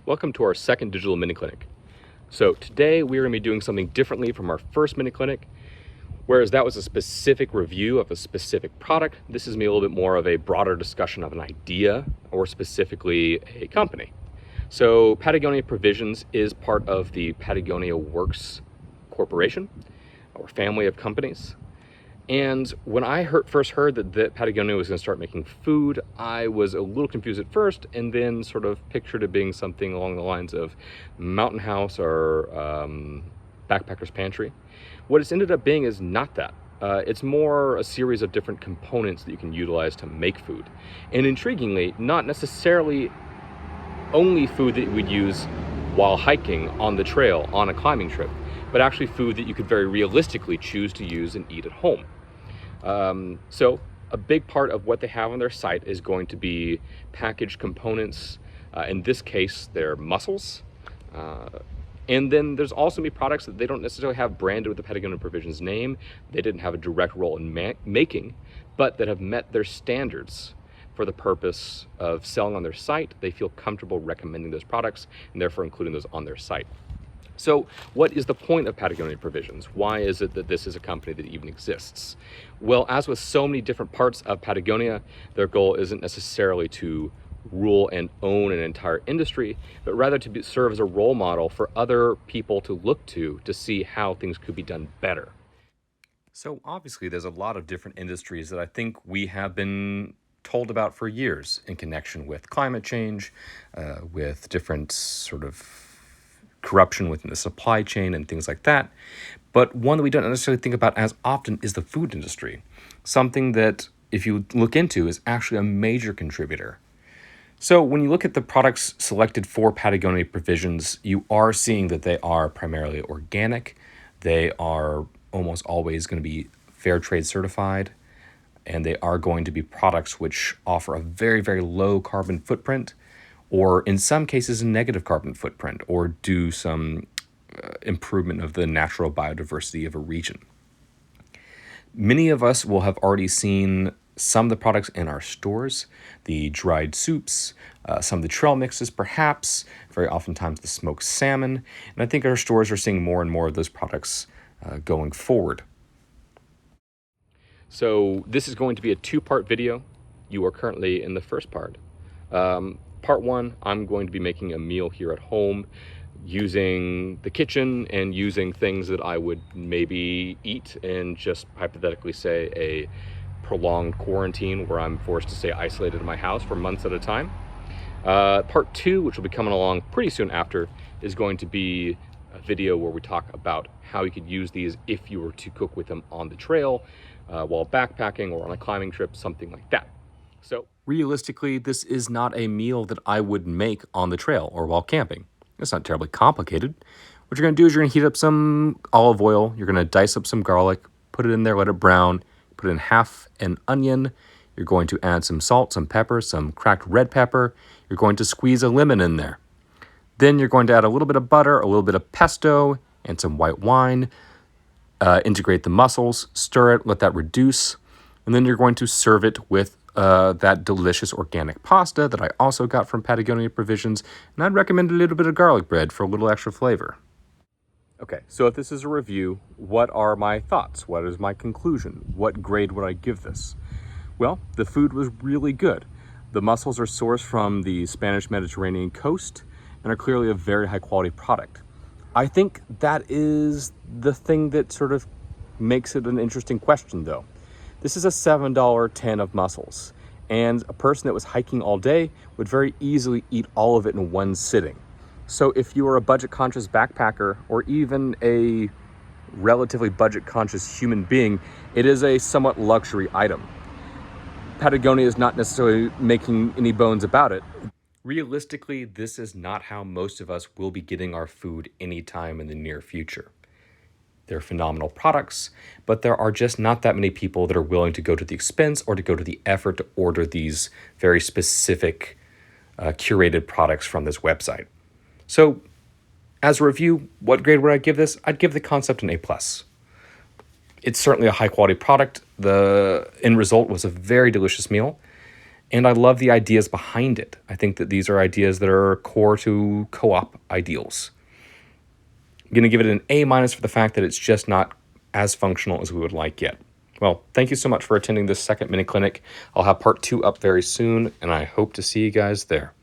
Welcome to our second digital mini clinic. So today we're going to be doing something differently from our first mini clinic. Whereas that was a specific review of a specific product, this is me a little bit more of a broader discussion of an idea or specifically a company. So Patagonia Provisions is part of the Patagonia Works Corporation or family of companies. And when I first heard that Patagonia was going to start making food, I was a little confused at first, and then sort of pictured it being something along the lines of Mountain House or Backpacker's Pantry. What it's ended up being is not that. It's more a series of different components that you can utilize to make food. And intriguingly, not necessarily only food that you would use while hiking on the trail on a climbing trip, but actually food that you could very realistically choose to use and eat at home. So a big part of what they have on their site is going to be packaged components. In this case, they're mussels. And then there's also going to be products that they don't necessarily have branded with the Patagonia Provisions name. They didn't have a direct role in making, but that have met their standards for the purpose of selling on their site. They feel comfortable recommending those products and therefore including those on their site. So what is the point of Patagonia Provisions? Why is it that this is a company that even exists? Well, as with so many different parts of Patagonia, their goal isn't necessarily to rule and own an entire industry, but rather to serve as a role model for other people to look to see how things could be done better. So obviously there's a lot of different industries that I think we have been told about for years in connection with climate change, with different sort of corruption within the supply chain and things like that. But one that we don't necessarily think about as often is the food industry, something that, if you look into, is actually a major contributor. So when you look at the products selected for Patagonia Provisions, you are seeing that they are primarily organic. They are almost always going to be fair trade certified, and they are going to be products which offer a very, very low carbon footprint, or in some cases a negative carbon footprint, or do some improvement of the natural biodiversity of a region. Many of us will have already seen some of the products in our stores, the dried soups, some of the trail mixes perhaps, very oftentimes the smoked salmon, and I think our stores are seeing more and more of those products going forward. So this is going to be a two-part video. You are currently in the first part. Part one, I'm going to be making a meal here at home using the kitchen and using things that I would maybe eat in just hypothetically say a prolonged quarantine where I'm forced to stay isolated in my house for months at a time. Part two, which will be coming along pretty soon after, is going to be a video where we talk about how you could use these if you were to cook with them on the trail while backpacking or on a climbing trip, something like that. So realistically, this is not a meal that I would make on the trail or while camping. It's not terribly complicated. What you're going to do is you're going to heat up some olive oil. You're going to dice up some garlic, put it in there, let it brown, put in half an onion. You're going to add some salt, some pepper, some cracked red pepper. You're going to squeeze a lemon in there. Then you're going to add a little bit of butter, a little bit of pesto, and some white wine. Integrate the mussels, stir it, let that reduce. And then you're going to serve it with that delicious organic pasta that I also got from Patagonia Provisions, and I'd recommend a little bit of garlic bread for a little extra flavor. Okay, so if this is a review, what are my thoughts? What is my conclusion? What grade would I give this? Well, the food was really good. The mussels are sourced from the Spanish Mediterranean coast and are clearly a very high quality product. I think that is the thing that sort of makes it an interesting question though. This is a $7 tin of mussels, and a person that was hiking all day would very easily eat all of it in one sitting. So if you are a budget-conscious backpacker or even a relatively budget-conscious human being, it is a somewhat luxury item. Patagonia is not necessarily making any bones about it. Realistically, this is not how most of us will be getting our food anytime in the near future. They're phenomenal products, but there are just not that many people that are willing to go to the expense or to go to the effort to order these very specific curated products from this website. So as a review, what grade would I give this? I'd give the concept an A+. It's certainly a high quality product. The end result was a very delicious meal. And I love the ideas behind it. I think that these are ideas that are core to co-op ideals. I'm going to give it an A- for the fact that it's just not as functional as we would like yet. Well, thank you so much for attending this second mini clinic. I'll have part 2 up very soon, and I hope to see you guys there.